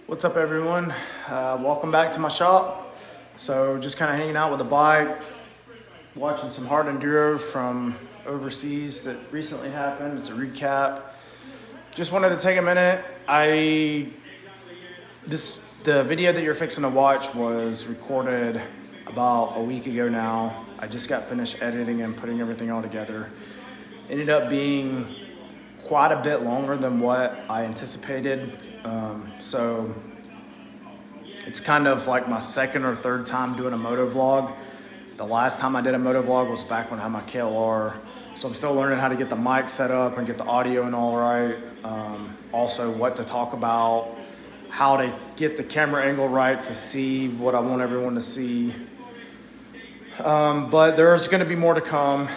What's up, everyone? Welcome back to my shop. So just kind of hanging out with the bike, watching some hard enduro from overseas that recently happened. It's a recap. Just wanted to take a minute. The video that you're fixing to watch was recorded about a week ago now. I just got finished editing and putting everything all together. Ended up being quite a bit longer than what I anticipated. So it's kind of like my second or third time doing a moto vlog. The last time I did a moto vlog was back when I had my KLR. So I'm still learning how to get the mic set up and get the audio and all right. Also what to talk about, how to get the camera angle right to see what I want everyone to see. But there's going to be more to come.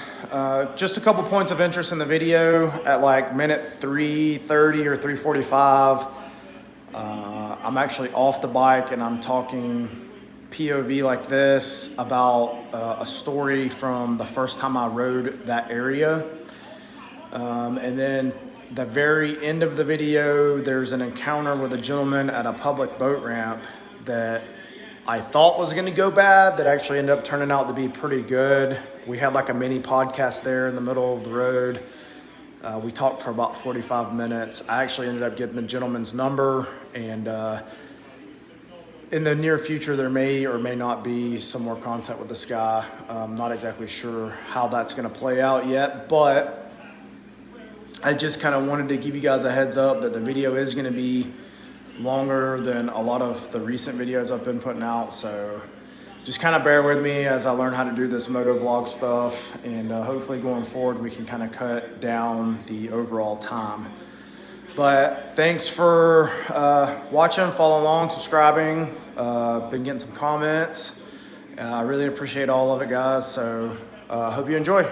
Just a couple points of interest in the video at like minute 3:30 or 3:45. I'm actually off the bike and I'm talking POV like this about a story from the first time I rode that area. And then the very end of the video, there's an encounter with a gentleman at a public boat ramp that I thought was gonna go bad, that actually ended up turning out to be pretty good. We had like a mini podcast there in the middle of the road. We talked for about 45 minutes. I actually ended up getting the gentleman's number, and in the near future, there may or may not be some more content with this guy. I'm not exactly sure how that's gonna play out yet, but I just kind of wanted to give you guys a heads up that the video is gonna be longer than a lot of the recent videos I've been putting out. So just kind of bear with me as I learn how to do this moto vlog stuff, and hopefully going forward we can kind of cut down the overall time. But thanks for watching, follow along, subscribing. Been getting some comments. I really appreciate all of it, guys. So hope you enjoy.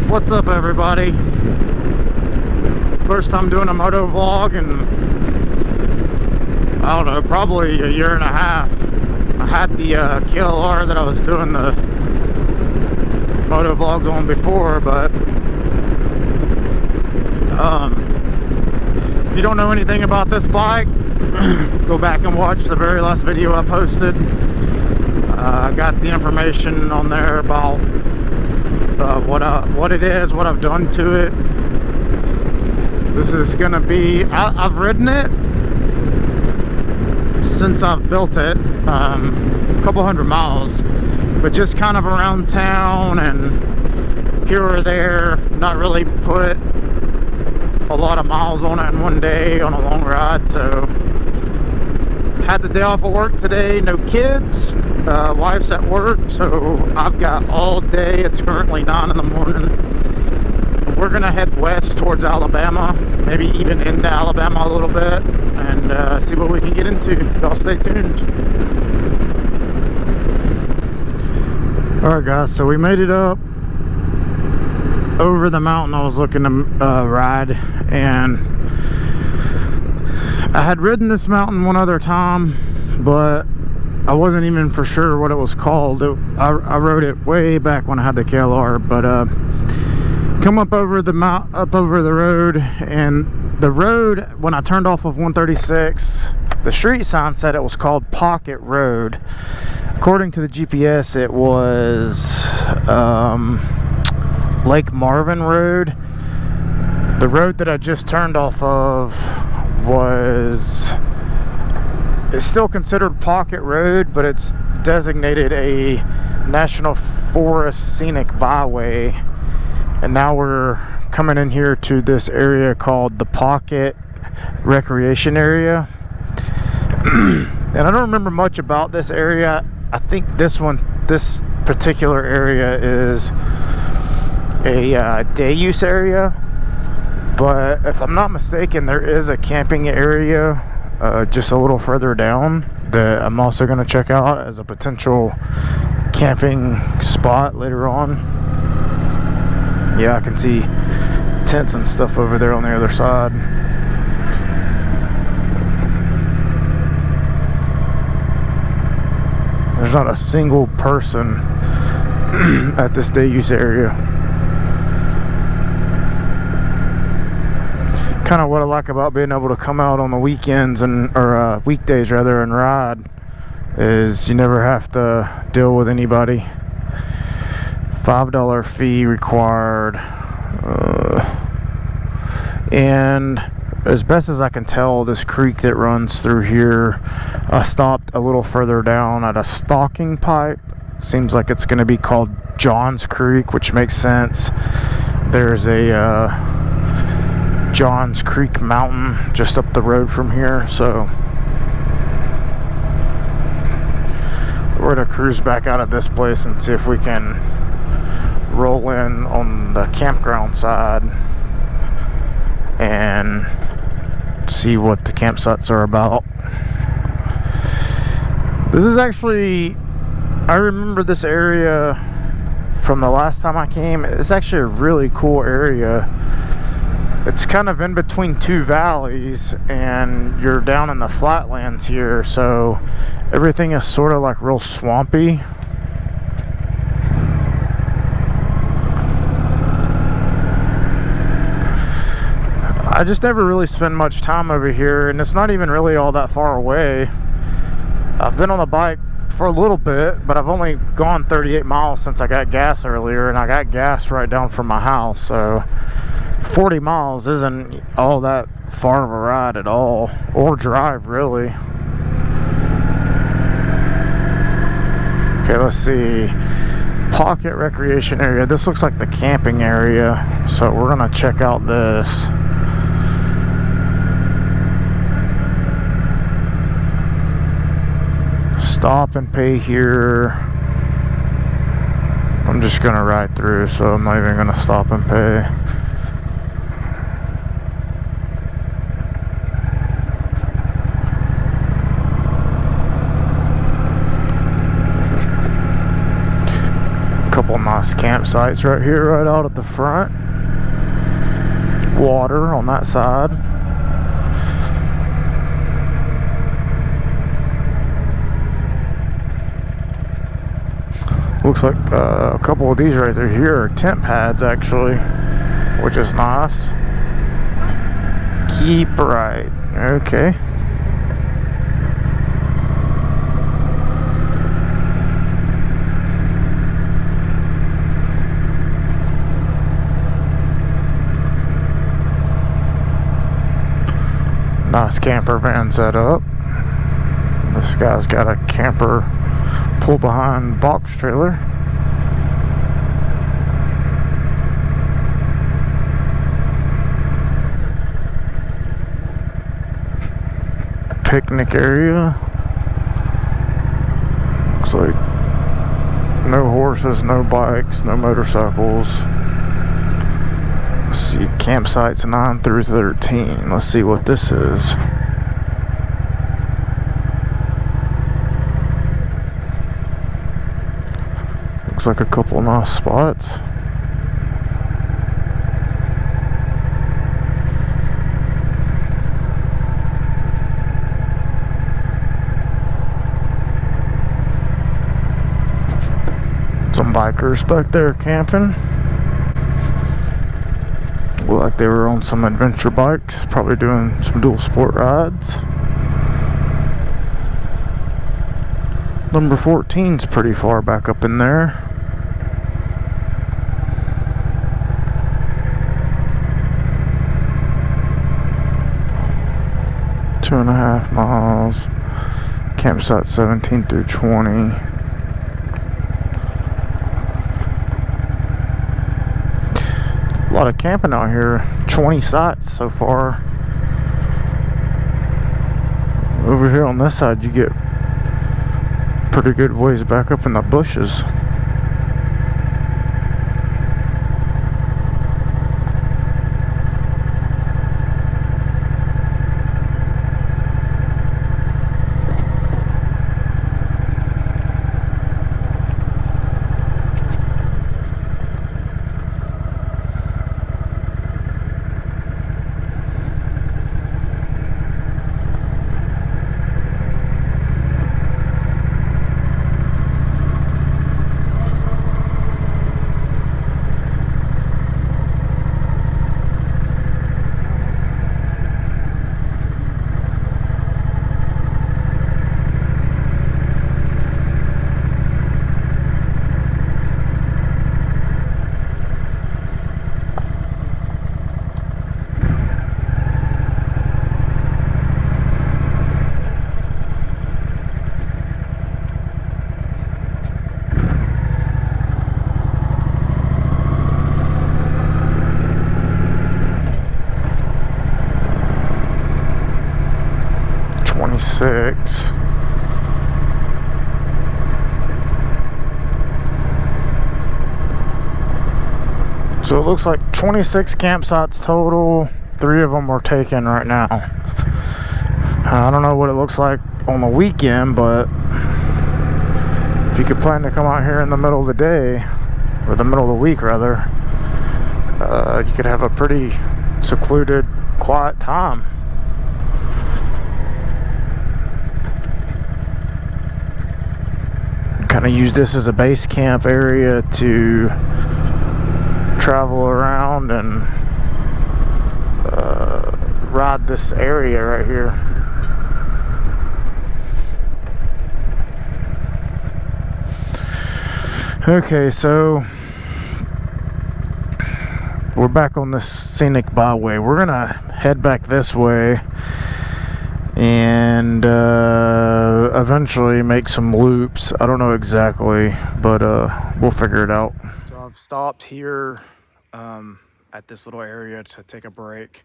What's up, everybody? First time doing a moto vlog in, I don't know, probably a year and a half. I had the KLR that I was doing the moto vlogs on before, but if you don't know anything about this bike, go back and watch the very last video I posted. I got the information on there about what it is, what I've done to it. This is gonna be, I've ridden it since I've built it, a couple hundred miles, but just kind of around town and here or there, not really put a lot of miles on it in one day on a long ride. So had the day off of work today, no kids, wife's at work, so I've got all day. It's currently 9 in the morning. We're gonna head west towards Alabama, maybe even into Alabama a little bit, and see what we can get into. Y'all stay tuned. Alright guys, so we made it up over the mountain I was looking to ride, and I had ridden this mountain one other time, but I wasn't even for sure what it was called. I rode it way back when I had the KLR, but come up over the road, and the road, when I turned off of 136, the street sign said it was called Pocket Road. According to the GPS, it was Lake Marvin Road. The road that I just turned off of it's still considered pocket road, but it's designated a National Forest Scenic Byway. And now we're coming in here to this area called the Pocket Recreation Area. And I don't remember much about this area. I think this particular area is a day use area, but if I'm not mistaken, there is a camping area just a little further down that I'm also going to check out as a potential camping spot later on. Yeah, I can see tents and stuff over there on the other side. There's not a single person at this day use area. Kind of what I like about being able to come out on the weekends or weekdays rather and ride is you never have to deal with anybody. $5 fee required, and as best as I can tell, this creek that runs through here stopped a little further down at a stalking pipe. Seems like it's going to be called John's Creek, which makes sense. There's a John's Creek Mountain just up the road from here, so we're gonna cruise back out of this place and see if we can roll in on the campground side and see what the campsites are about. This is actually, I remember this area from the last time I came. It's actually a really cool area. It's kind of in between two valleys, and you're down in the flatlands here, so everything is sort of like real swampy. I just never really spend much time over here, and it's not even really all that far away. I've been on the bike for a little bit, but I've only gone 38 miles since I got gas earlier, and I got gas right down from my house, so 40 miles isn't all that far of a ride at all, or drive really. Okay, let's see. Pocket Recreation Area. This looks like the camping area, so we're gonna check out this. Stop and pay here. I'm just gonna ride through, so I'm not even gonna stop and pay. Couple nice campsites right here, right out at the front. Water on that side. Looks like a couple of these right there here are tent pads actually, which is nice. Keep right. Okay. Nice camper van set up. This guy's got a camper pull behind box trailer. Picnic area. Looks like no horses, no bikes, no motorcycles. Let's see, campsites 9 through 13. Let's see what this is. Looks like a couple of nice spots. Some bikers back there camping. Look like they were on some adventure bikes, probably doing some dual sport rides. Number 14's pretty far back up in there. 2.5 miles. Campsite 17 through 20. A lot of camping out here. 20 sites so far. Over here on this side, you get pretty good ways back up in the bushes. So it looks like 26 campsites total. 3 of them are taken right now. I don't know what it looks like on the weekend, but if you could plan to come out here in the middle of the day, or the middle of the week rather, you could have a pretty secluded, quiet time. Kind of use this as a base camp area to travel around and ride this area right here. Okay, so we're back on this scenic byway. We're gonna head back this way and eventually make some loops. I don't know exactly, but we'll figure it out. So I've stopped here at this little area to take a break.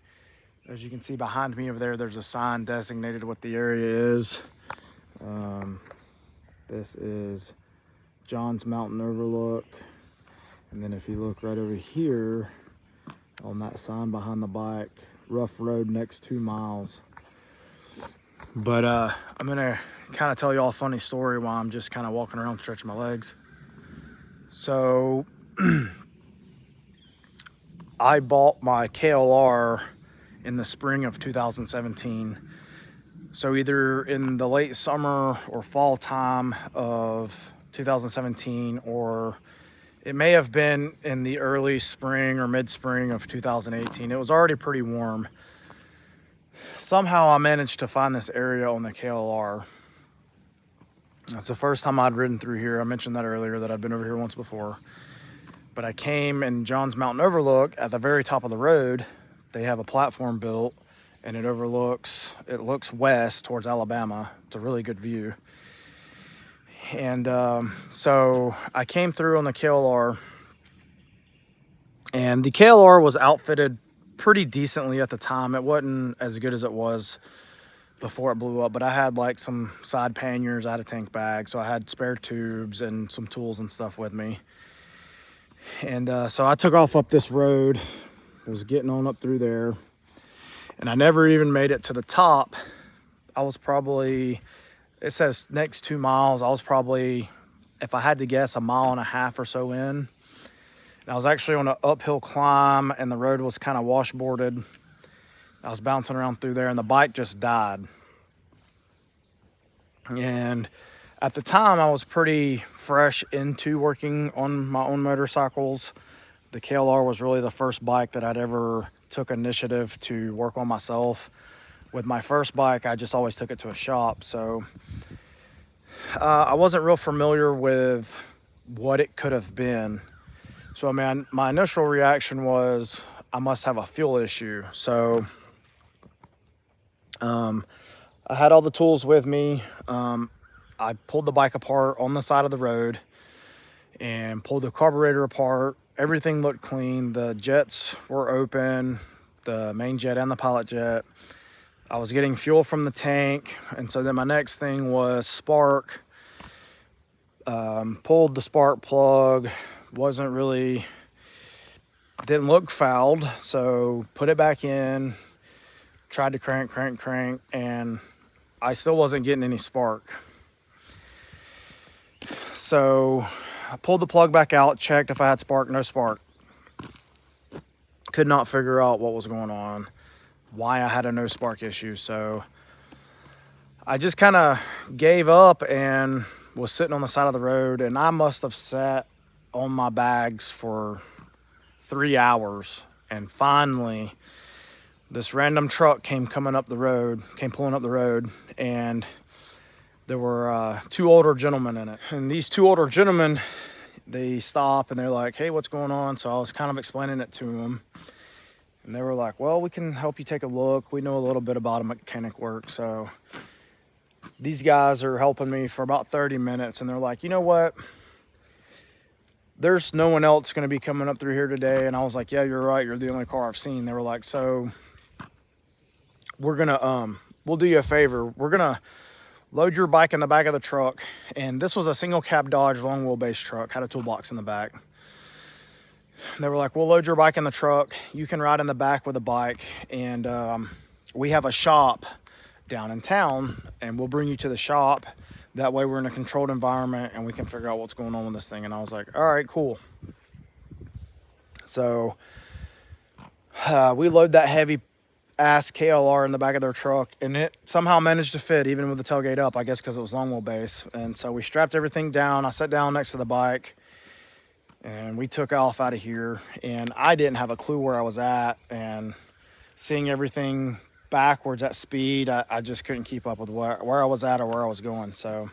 As you can see behind me over there, there's a sign designated what the area is. This is John's Mountain Overlook. And then if you look right over here on that sign behind the bike, rough road next 2 miles. But I'm gonna kind of tell you all a funny story while I'm just kind of walking around stretching my legs. So I bought my KLR in the spring of 2017. So either in the late summer or fall time of 2017, or it may have been in the early spring or mid-spring of 2018. It was already pretty warm. Somehow I managed to find this area on the KLR. It's the first time I'd ridden through here. I mentioned that earlier, that I'd been over here once before. But I came in John's Mountain Overlook at the very top of the road. They have a platform built and it looks west towards Alabama. It's a really good view. And so I came through on the KLR, and the KLR was outfitted pretty decently at the time. It wasn't as good as it was before it blew up, but I had like some side panniers, I had a tank bag, so I had spare tubes and some tools and stuff with me. And so I took off up this road, was getting on up through there, and I never even made it to the top. I was probably, it says next 2 miles, I was probably, if I had to guess, 1.5 miles or so in. And I was actually on an uphill climb, and the road was kind of washboarded. I was bouncing around through there, and the bike just died. And at the time, I was pretty fresh into working on my own motorcycles. The KLR was really the first bike that I'd ever took initiative to work on myself. With my first bike, I just always took it to a shop. So I wasn't real familiar with what it could have been. So, my initial reaction was, I must have a fuel issue. So I had all the tools with me. I pulled the bike apart on the side of the road and pulled the carburetor apart. Everything looked clean. The jets were open, the main jet and the pilot jet. I was getting fuel from the tank. And so then my next thing was spark. Pulled the spark plug. Didn't look fouled. So put it back in, tried to crank, and I still wasn't getting any spark. So I pulled the plug back out, checked if I had spark, no spark. Could not figure out what was going on, why I had a no spark issue. So I just kind of gave up and was sitting on the side of the road, and I must have sat on my bags for 3 hours. And finally, this random truck came pulling up the road, and there were 2 older gentlemen in it. And these 2 older gentlemen, they stop and they're like, hey, what's going on? So I was kind of explaining it to them. And they were like, well, we can help you take a look. We know a little bit about mechanic work. So these guys are helping me for about 30 minutes. And they're like, you know what? There's no one else going to be coming up through here today. And I was like, yeah, you're right. You're the only car I've seen. They were like, so we're going to, we'll do you a favor. We're going to load your bike in the back of the truck. And this was a single cab Dodge long wheelbase truck, had a toolbox in the back. They were like, we'll load your bike in the truck. You can ride in the back with a bike. And we have a shop down in town, and we'll bring you to the shop. That way we're in a controlled environment and we can figure out what's going on with this thing. And I was like, all right, cool. So we load that heavy ass KLR in the back of their truck, and it somehow managed to fit even with the tailgate up, I guess because it was long wheelbase. And so we strapped everything down. I sat down next to the bike and we took off out of here. And I didn't have a clue where I was at, and seeing everything backwards at speed, I just couldn't keep up with where I was at or where I was going. So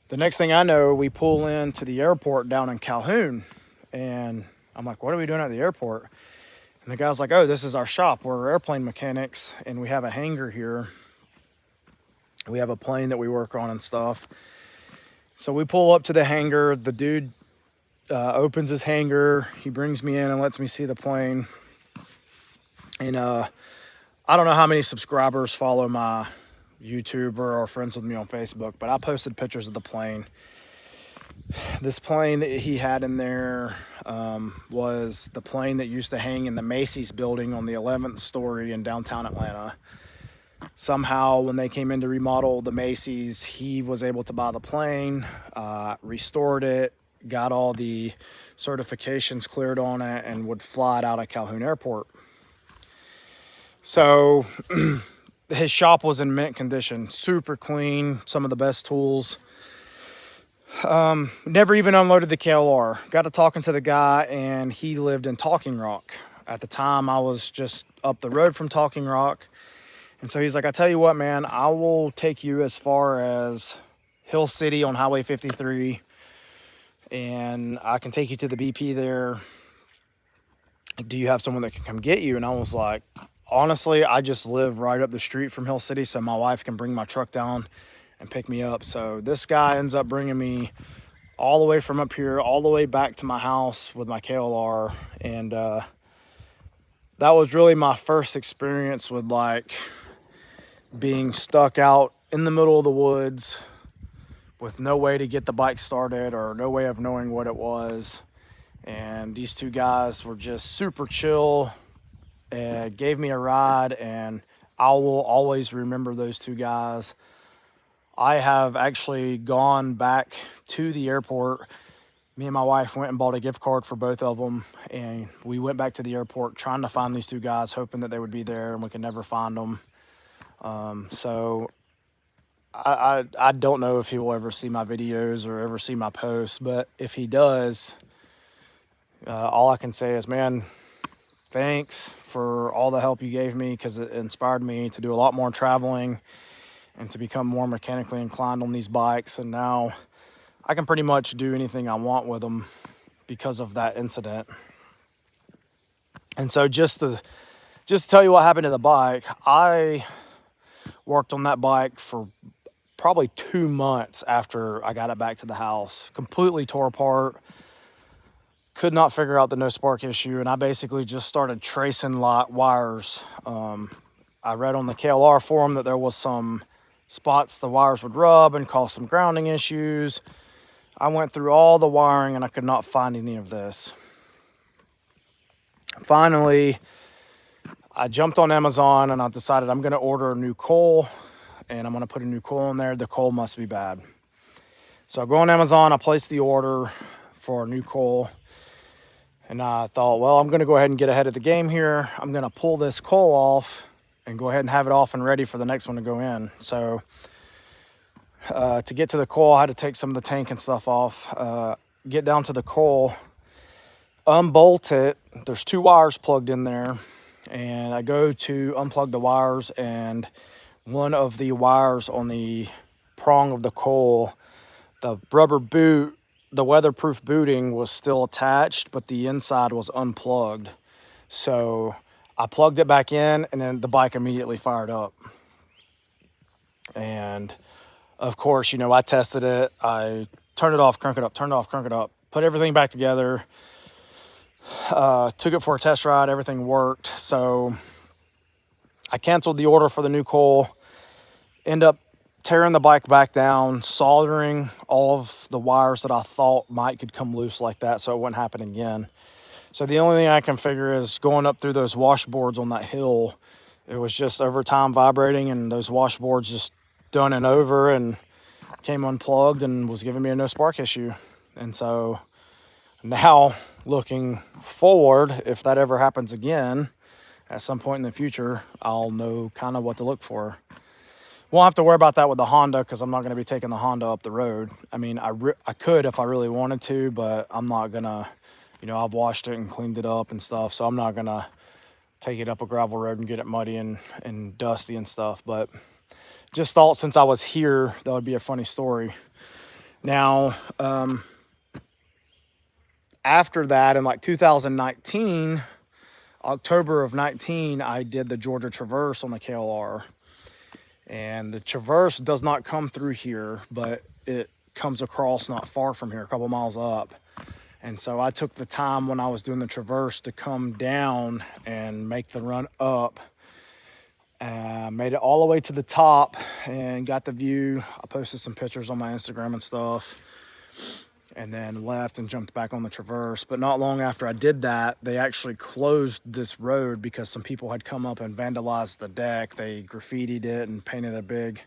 the next thing I know, we pull into the airport down in Calhoun, and I'm like, what are we doing at the airport? And the guy's like, oh, this is our shop. We're airplane mechanics, and we have a hangar here. We have a plane that we work on and stuff. So we pull up to the hangar. The dude opens his hangar. He brings me in and lets me see the plane. And I don't know how many subscribers follow my YouTube or are friends with me on Facebook, but I posted pictures of the plane. This plane that he had in there was the plane that used to hang in the Macy's building on the 11th story in downtown Atlanta. Somehow, when they came in to remodel the Macy's, he was able to buy the plane, restored it, got all the certifications cleared on it, and would fly it out of Calhoun Airport. So his shop was in mint condition, super clean, some of the best tools. Never even unloaded the KLR. Got to talking to the guy, and he lived in Talking Rock. At the time, I was just up the road from Talking Rock. And so he's like, I tell you what, man, I will take you as far as Hill City on Highway 53, and I can take you to the BP there. Do you have someone that can come get you? And I was like, honestly, I just live right up the street from Hill City, so my wife can bring my truck down and pick me up. So this guy ends up bringing me all the way from up here, all the way back to my house with my KLR. And that was really my first experience with like being stuck out in the middle of the woods with no way to get the bike started or no way of knowing what it was. And these 2 guys were just super chill and gave me a ride, and I will always remember those 2 guys. I have actually gone back to the airport. Me and my wife went and bought a gift card for both of them, and we went back to the airport trying to find these 2 guys, hoping that they would be there, and we could never find them. So I don't know if he will ever see my videos or ever see my posts, but if he does, all I can say is, man, thanks for all the help you gave me, because it inspired me to do a lot more traveling and to become more mechanically inclined on these bikes. And now I can pretty much do anything I want with them because of that incident. And so just to tell you what happened to the bike, I Worked on that bike for probably 2 months after I got it back to the house. Completely tore apart. Could not figure out the no spark issue, and I basically just started tracing wires. I read on the KLR forum that there was some spots the wires would rub and cause some grounding issues. I went through all the wiring and I could not find any of this. Finally, I jumped on Amazon and I decided I'm going to order a new coil, and I'm going to put a new coil in there. The coil must be bad. So I go on Amazon, I place the order for a new coil, and I thought, well, I'm going to go ahead and get ahead of the game here. I'm going to pull this coil off and go ahead and have it off and ready for the next one to go in. So to get to the coil, I had to take some of the tank and stuff off, get down to the coil, unbolt it. There's 2 wires plugged in there, and I go to unplug the wires, and one of the wires on the prong of the coil, the rubber boot, the weatherproof booting was still attached, but the inside was unplugged. So I plugged it back in, and then the bike immediately fired up. And of course, you know, I tested it. I turned it off, crank it up, turned it off, crank it up, put everything back together. Took it for a test ride. Everything worked. So I canceled the order for the new coil. End up tearing the bike back down, soldering all of the wires that I thought could come loose like that, so it wouldn't happen again. So the only thing I can figure is going up through those washboards on that hill, it was just over time vibrating, and those washboards just done and over and came unplugged and was giving me a no spark issue. And so now looking forward, if that ever happens again at some point in the future, I'll know kind of what to look for. Won't have to worry about that with the Honda, because I'm not going to be taking the Honda up the road. I mean, I could if I really wanted to, but I'm not going to, you know, I've washed it and cleaned it up and stuff, so I'm not going to take it up a gravel road and get it muddy and dusty and stuff. But just thought since I was here, that would be a funny story. Now, after that, in like 2019, October of 19, I did the Georgia Traverse on the KLR. And the Traverse does not come through here, but it comes across not far from here, a couple miles up. And so I took the time when I was doing the Traverse to come down and make the run up. Made it all the way to the top and got the view. I posted some pictures on my Instagram and stuff, and then left and jumped back on the Traverse. But not long after I did that, they actually closed this road because some people had come up and vandalized the deck. They graffitied it and painted a big,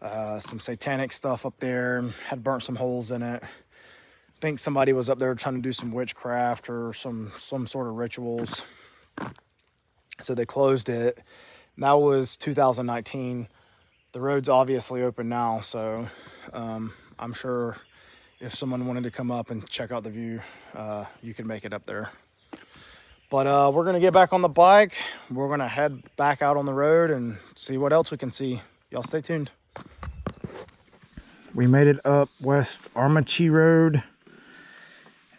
some satanic stuff up there, and had burnt some holes in it. I think somebody was up there trying to do some witchcraft or some sort of rituals. So they closed it. And that was 2019. The road's obviously open now, so I'm sure if someone wanted to come up and check out the view, you can make it up there. But we're gonna get back on the bike. We're gonna head back out on the road and see what else we can see. Y'all stay tuned. We made it up West Armachi Road,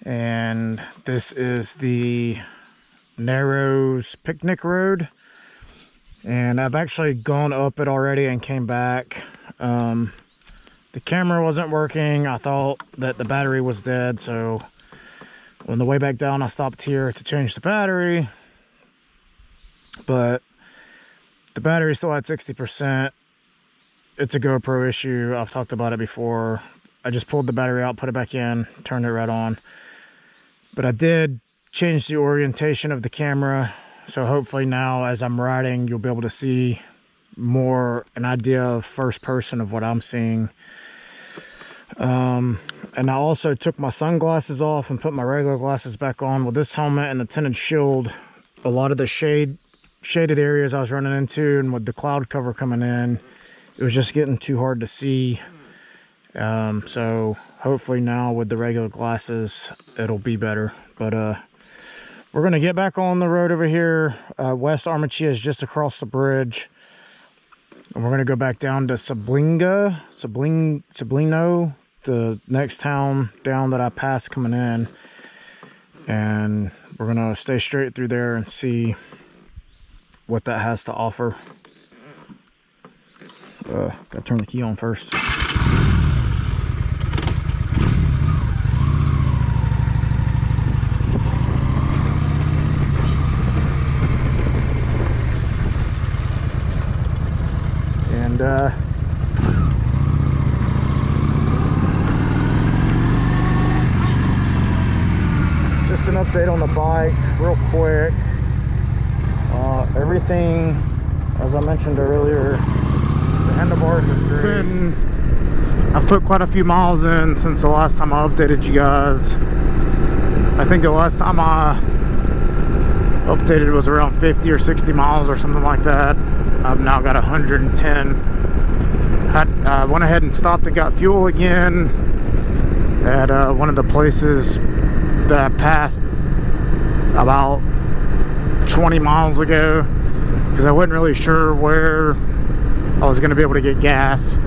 and this is the Narrows Picnic Road. And I've actually gone up it already and came back. The camera wasn't working. I thought that the battery was dead, so on the way back down I stopped here to change the battery, but the battery still had 60%. It's a GoPro issue. I've talked about it before. I just pulled the battery out, put it back in, turned it right on. But I did change the orientation of the camera, so hopefully now as I'm riding you'll be able to see more an idea of first person of what I'm seeing. And I also took my sunglasses off and put my regular glasses back on. With this helmet and the tinted shield, a lot of the shaded areas I was running into, and with the cloud cover coming in, it was just getting too hard to see. So hopefully now with the regular glasses it'll be better. But we're gonna get back on the road over here. West Armachi is just across the bridge, and we're gonna go back down to Sablino, the next town down that I passed coming in, and we're gonna stay straight through there and see what that has to offer. Gotta turn the key on first. And just an update on the bike real quick. Everything, as I mentioned earlier, the handlebars are great. I've put quite a few miles in since the last time I updated you guys. I think the last time I updated was around 50 or 60 miles or something like that. I've now got 110. I went ahead and stopped and got fuel again at one of the places that I passed about 20 miles ago, because I wasn't really sure where I was going to be able to get gas.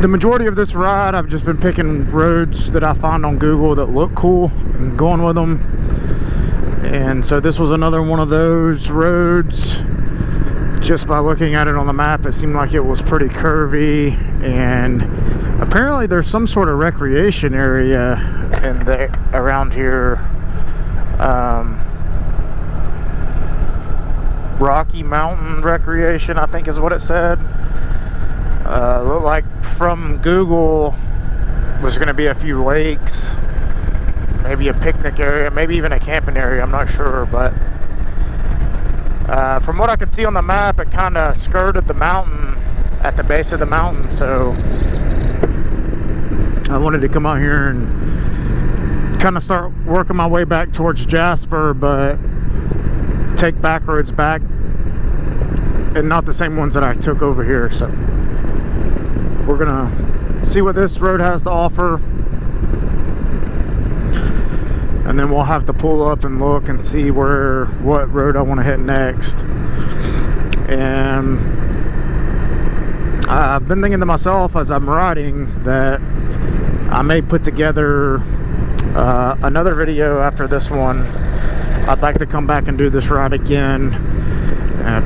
The majority of this ride, I've just been picking roads that I find on Google that look cool and going with them. And so this was another one of those roads. Just by looking at it on the map, it seemed like it was pretty curvy, and apparently there's some sort of recreation area in there around here. Rocky Mountain Recreation, I think is what it said. Looked like from Google there's going to be a few lakes, maybe a picnic area, maybe even a camping area, I'm not sure. But from what I could see on the map, it kind of skirted the mountain at the base of the mountain, so I wanted to come out here and kind of start working my way back towards Jasper, but take back roads back and not the same ones that I took over here. So we're gonna see what this road has to offer, and then we'll have to pull up and look and see what road I want to hit next. And I've been thinking to myself as I'm riding that I may put together another video after this one. I'd like to come back and do this ride again,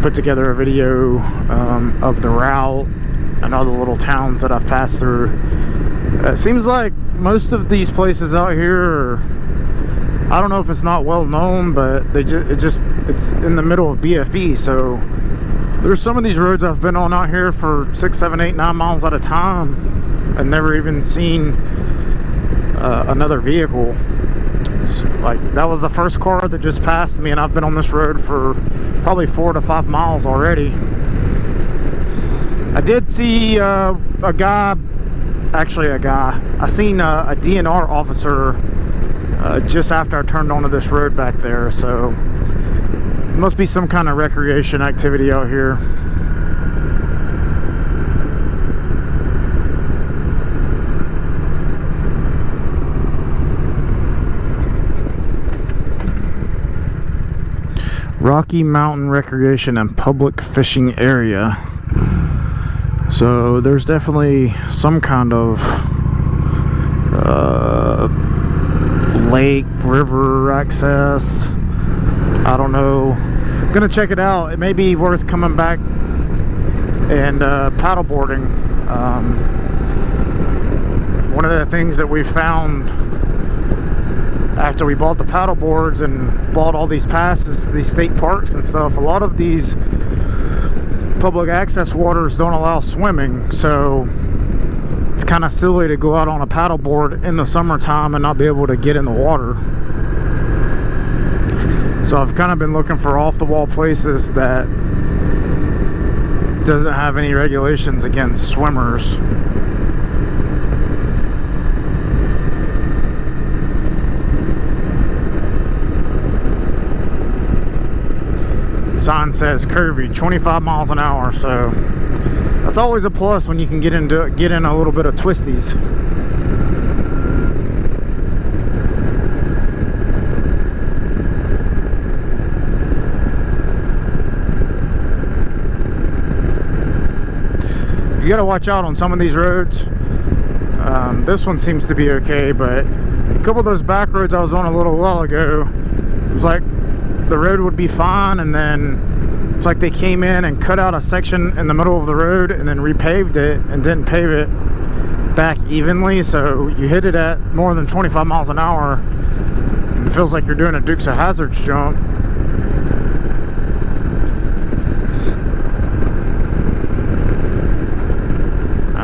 put together a video of the route and all the little towns that I've passed through. It seems like most of these places out here I don't know if it's not well known, but it's in the middle of BFE, so there's some of these roads I've been on out here for 6, 7, 8, 9 miles at a time and never even seen another vehicle. Like, that was the first car that just passed me, and I've been on this road for probably 4 to 5 miles already. I did see I seen a DNR officer just after I turned onto this road back there, so it must be some kind of recreation activity out here. Rocky Mountain Recreation and Public Fishing Area. So there's definitely some kind of lake, river access. I don't know. I'm gonna check it out. It may be worth coming back and paddleboarding. One of the things that we found after we bought the paddle boards and bought all these passes to these state parks and stuff, a lot of these public access waters don't allow swimming, so it's kind of silly to go out on a paddle board in the summertime and not be able to get in the water. So I've kind of been looking for off-the-wall places that doesn't have any regulations against swimmers. Sign says curvy, 25 miles an hour, so that's always a plus when you can get in a little bit of twisties. You gotta watch out on some of these roads. This one seems to be okay, but a couple of those back roads I was on a little while ago, it was like the road would be fine, and then looks like they came in and cut out a section in the middle of the road and then repaved it and didn't pave it back evenly, so you hit it at more than 25 miles an hour and it feels like you're doing a Dukes of Hazzards jump.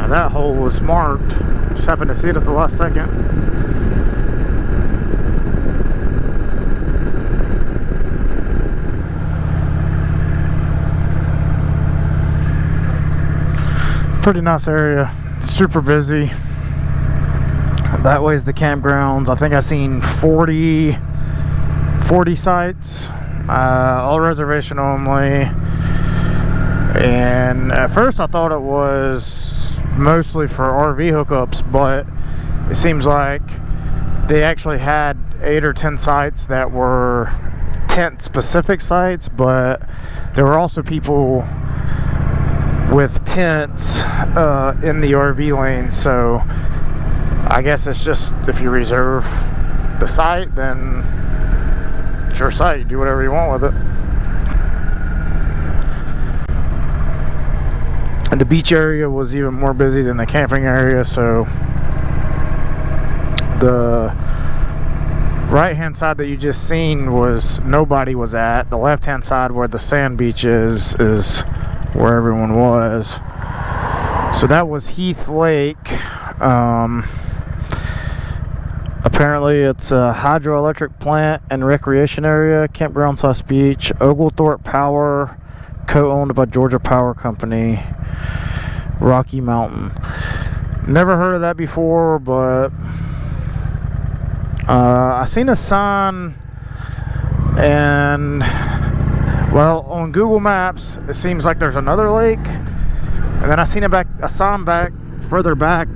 That hole was marked. Just happened to see it at the last second. Pretty nice area. Super busy. That way's the campgrounds. I think I seen 40 sites, all reservation only. And at first I thought it was mostly for RV hookups, but it seems like they actually had 8 or 10 sites that were tent specific sites, but there were also people with tents in the RV lane. So I guess it's just, if you reserve the site, then it's your site, you do whatever you want with it. And the beach area was even more busy than the camping area, so the right hand side that you just seen was nobody was at. The left hand side where the sand beach is where everyone was. So that was Heath Lake. Apparently it's a hydroelectric plant and recreation area, campground / beach. Oglethorpe Power, co-owned by Georgia Power Company. Rocky Mountain. Never heard of that before, but I seen a sign, and well, on Google Maps it seems like there's another lake, and then I seen a sign back further back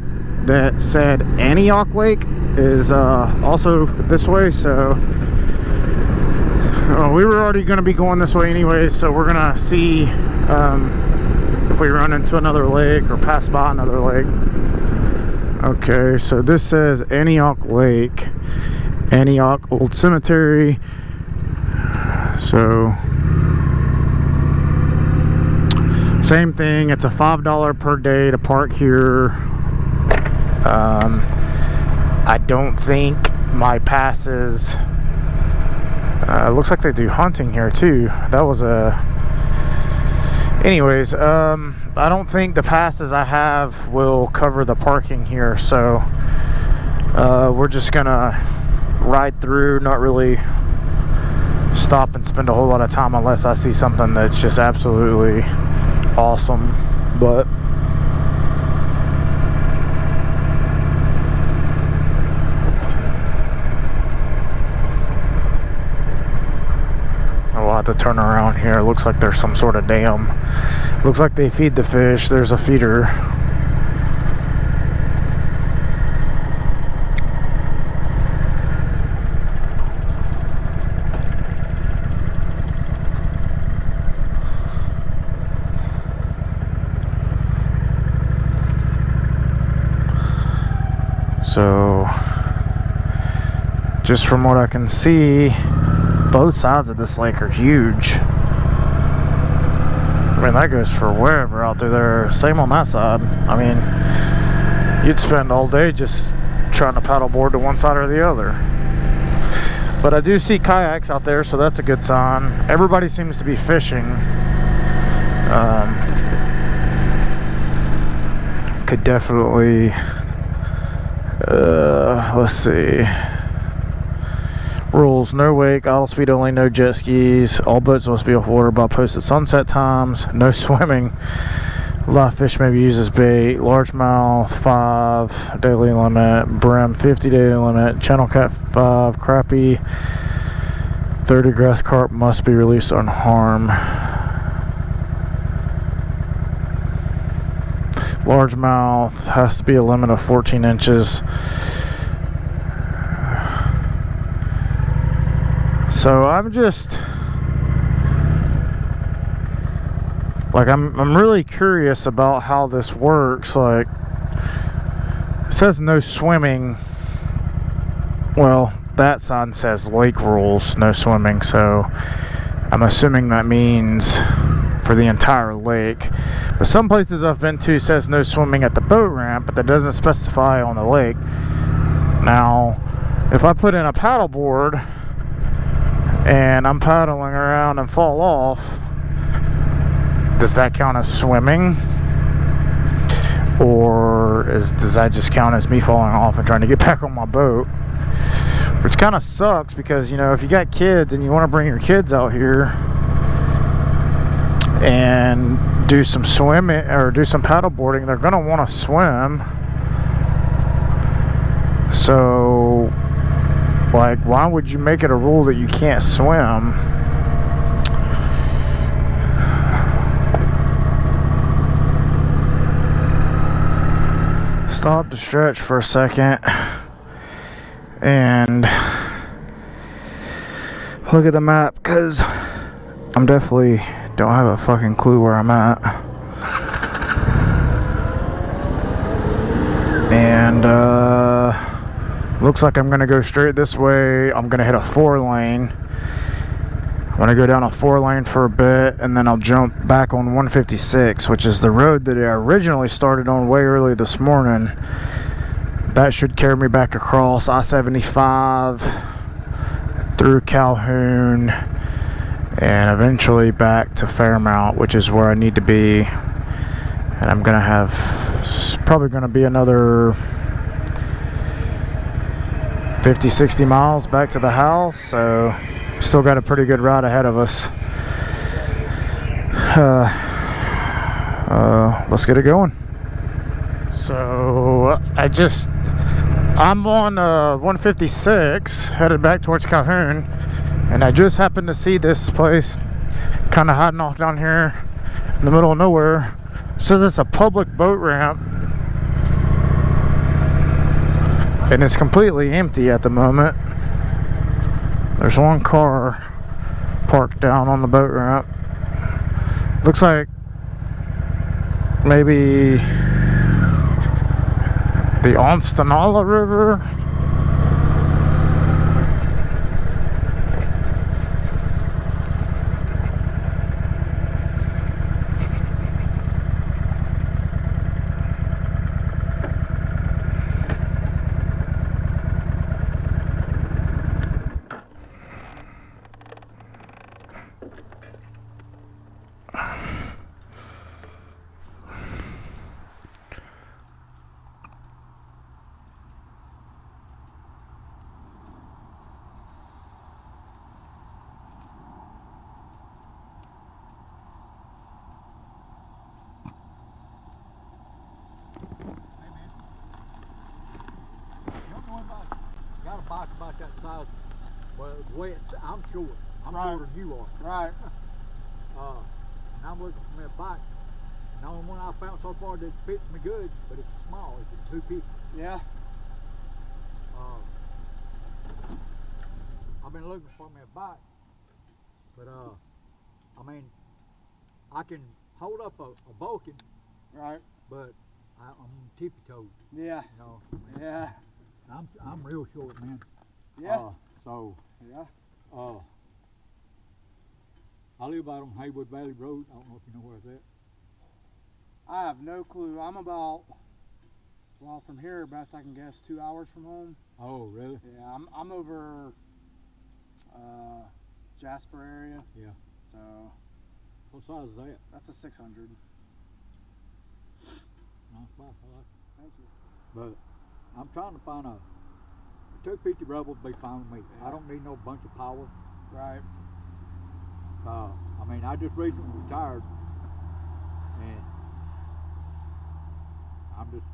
that said Antioch Lake is also this way. So we were already going to be going this way anyway, so we're gonna see if we run into another lake or pass by another lake. Okay, so this says Antioch Lake, Antioch Old Cemetery. So same thing, it's a $5 per day to park here. I don't think my passes, looks like they do hunting here too. That was anyways, I don't think the passes I have will cover the parking here, so we're just gonna ride through, not really stop and spend a whole lot of time unless I see something that's just absolutely awesome. But we'll have to turn around here. It looks like there's some sort of dam. Looks like they feed the fish. There's a feeder. So just from what I can see, both sides of this lake are huge. I mean, that goes for wherever out through there. Same on that side. I mean, you'd spend all day just trying to paddleboard to one side or the other. But I do see kayaks out there, so that's a good sign. Everybody seems to be fishing. Could definitely, let's see. Rules: no wake, idle speed only, no jet skis, all boats must be off water by posted sunset times, no swimming, live fish may be used as bait, largemouth 5 daily limit, brim 50 daily limit, channel cat 5, crappie 30, grass carp must be released unharmed. Largemouth has to be a limit of 14 inches. So I'm just like, I'm really curious about how this works. Like, it says no swimming. Well, that sign says lake rules, no swimming, so I'm assuming that means for the entire lake. But some places I've been to says no swimming at the boat ramp, but that doesn't specify on the lake. Now, if I put in a paddle board and I'm paddling around and fall off, does that count as swimming? Or does that just count as me falling off and trying to get back on my boat? Which kind of sucks, because, you know, if you got kids and you want to bring your kids out here and do some swimming or do some paddle boarding, they're going to want to swim. So, like, why would you make it a rule that you can't swim? Stop to stretch for a second and look at the map, because I'm definitely don't have a fucking clue where I'm at. And looks like I'm gonna go straight this way. I'm gonna hit a 4-lane. I'm gonna go down a 4-lane for a bit, and then I'll jump back on 156, which is the road that I originally started on way early this morning. That should carry me back across I-75 through Calhoun and eventually back to Fairmount, which is where I need to be. And I'm gonna have probably gonna be another 50-60 miles back to the house, so still got a pretty good ride ahead of us. Let's get it going. So I'm on 156 headed back towards Calhoun, and I just happened to see this place kind of hiding off down here in the middle of nowhere. It says it's a public boat ramp, and it's completely empty at the moment. There's one car parked down on the boat ramp. Looks like maybe the Onstanala River. About that size, well, the way I'm short. I'm right. shorter than you are. Right. And I'm looking for me a bike. And the only one I found so far that fits me good, but it's small. It's a 250. Yeah. I've been looking for me a bike, but I mean, I can hold up a bulking. Right. But I'm tippy toed. Yeah. You know. Yeah. I'm real short, man. Yeah. So. Yeah. I live out on Haywood Valley Road. I don't know if you know where it's at. I have no clue. I'm about, well, from here, best I can guess, 2 hours from home. Oh, really? Yeah, I'm over Jasper area. Yeah. So. What size is that? That's a 600. Nice bike, I like it. Thank you. But I'm trying to find a 250 Rebel would be fine with me. Yeah. I don't need no bunch of power. Right. I mean, I just recently retired, and I'm just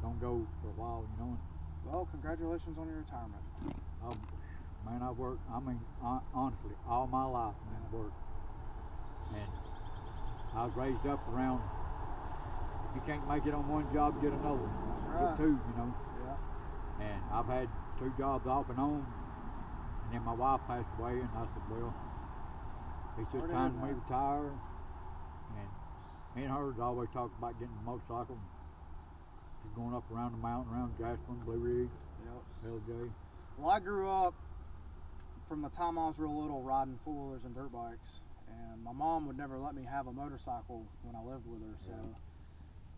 gonna go for a while, you know. Well, congratulations on your retirement. Man, I've worked, I mean, honestly, all my life, man, I've worked. And I was raised up around, if you can't make it on one job, get another one. That's right. Get two, you know. Yeah. And I've had 2 jobs off and on, and then my wife passed away, and I said, well, it's just time for me to retire. And me and her always talked about getting a motorcycle, just going up around the mountain, around Jasper and Blue Ridge, LJ. Well, I grew up from the time I was real little riding 4-wheelers and dirt bikes, And my mom would never let me have a motorcycle when I lived with her. So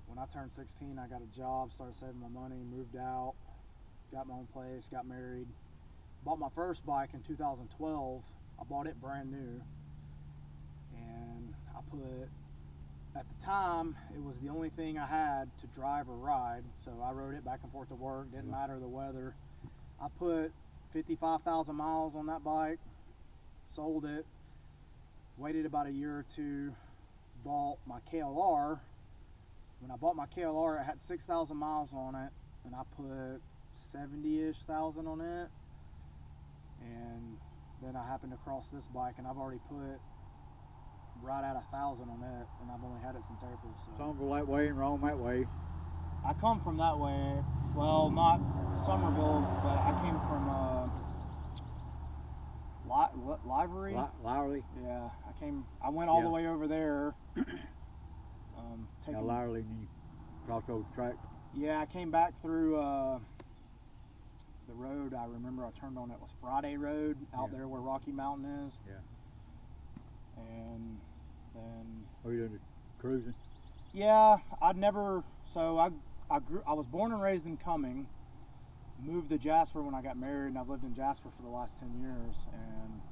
when I turned 16, I got a job, started saving my money, moved out, got my own place, got married. Bought my first bike in 2012. I bought it brand new. And I put, at the time, it was the only thing I had to drive or ride. So I rode it back and forth to work, didn't matter the weather. I put 55,000 miles on that bike, sold it, waited about a year or two, bought my KLR. When I bought my KLR, it had 6,000 miles on it, and I put 70-ish thousand on it. And then I happened to cross this bike, and I've already put right at 1,000 on it, and I've only had it since April. So Some go that way and wrong that way. I come from that way. Well, not Somerville, but I came from Livery. Lowry. Yeah, I went all the way over there. Lowry, and you cross over the track. Yeah, I came back through the road. I remember I turned on, it was Friday Road out there where Rocky Mountain is. Yeah. And then. Are you doing cruising? Yeah, I'd never. So I was born and raised in Cumming. Moved to Jasper when I got married, and I've lived in Jasper for the last 10 years. And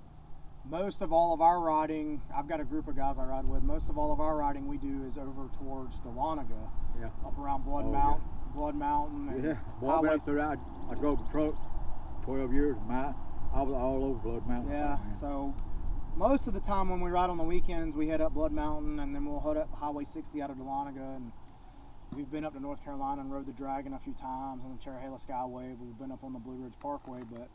most of all of our riding, I've got a group of guys I ride with. Most of all of our riding we do is over towards Dahlonega, up around Blood Mountain. Blood Mountain. And Well, I drove a truck 12 years. I was all over Blood Mountain. Yeah, so most of the time when we ride on the weekends, we head up Blood Mountain, and then we'll head up Highway 60 out of Dahlonega. And we've been up to North Carolina and rode the Dragon a few times on the Cherryhala Skyway. We've been up on the Blue Ridge Parkway, but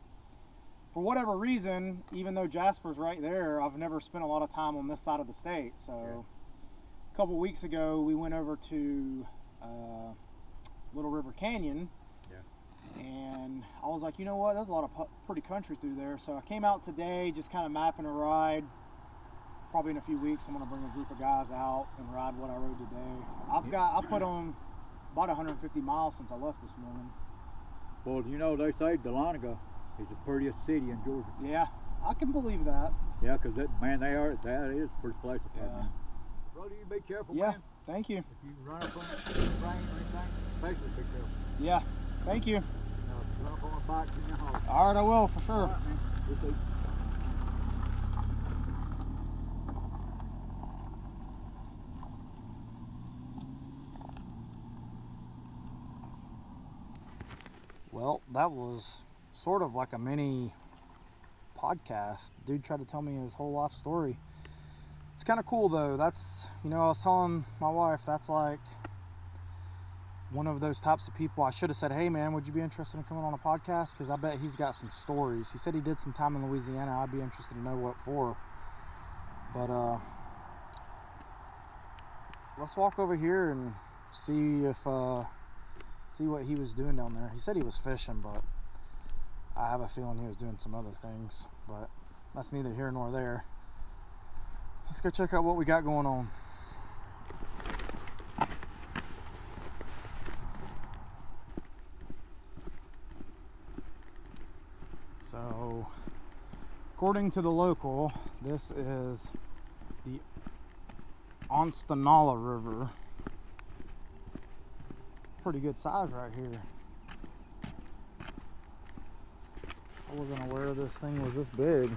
for whatever reason, even though Jasper's right there, I've never spent a lot of time on this side of the state. So a couple weeks ago, we went over to Little River Canyon, and I was like, you know what, there's a lot of pretty country through there. So I came out today just kind of mapping a ride. Probably in a few weeks I'm going to bring a group of guys out and ride what I rode today. I put on about 150 miles since I left this morning. Well, you know, they say Dahlonega is the prettiest city in Georgia. Yeah, I can believe that. Yeah, because that is a pretty place up there, man. Brother, you be careful, man. Man. Thank you. If you run up on rain or anything, especially be careful. Yeah, thank you. Run up on a bike, give me a holler. All right, I will, for sure. All right, man. Good day. Well, that was sort of like a mini podcast. Dude tried to tell me his whole life story. It's kind of cool though. That's, you know, I was telling my wife, that's like one of those types of people. I should have said, hey man, would you be interested in coming on a podcast? Because I bet he's got some stories. He said he did some time in Louisiana. I'd be interested to know what for. But let's walk over here and see if see what he was doing down there. He said he was fishing, but I have a feeling he was doing some other things, but that's neither here nor there. Let's go check out what we got going on. So, according to the local, this is the Onstanala River. Pretty good size right here. I wasn't aware this thing was this big.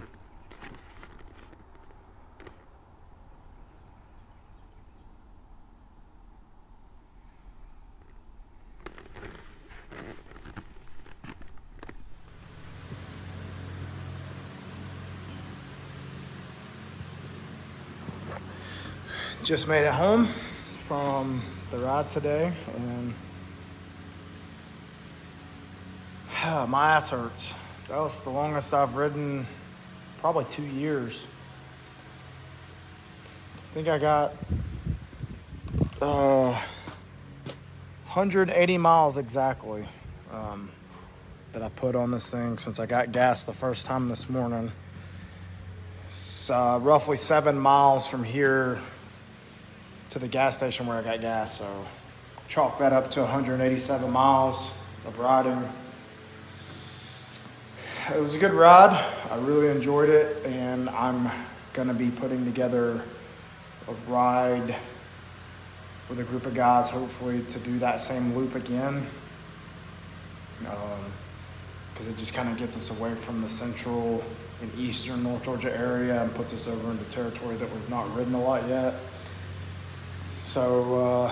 Just made it home from the ride today, and my ass hurts. That was the longest I've ridden, probably 2 years. I think I got 180 miles exactly that I put on this thing since I got gas the first time this morning. It's roughly 7 miles from here to the gas station where I got gas, so chalk that up to 187 miles of riding. It was a good ride. I really enjoyed it, and I'm gonna be putting together a ride with a group of guys, hopefully to do that same loop again. Because it just kind of gets us away from the central and eastern North Georgia area and puts us over into territory that we've not ridden a lot yet. So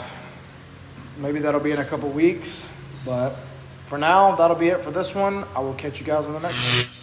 maybe that'll be in a couple weeks, but for now, that'll be it for this one. I will catch you guys on the next one.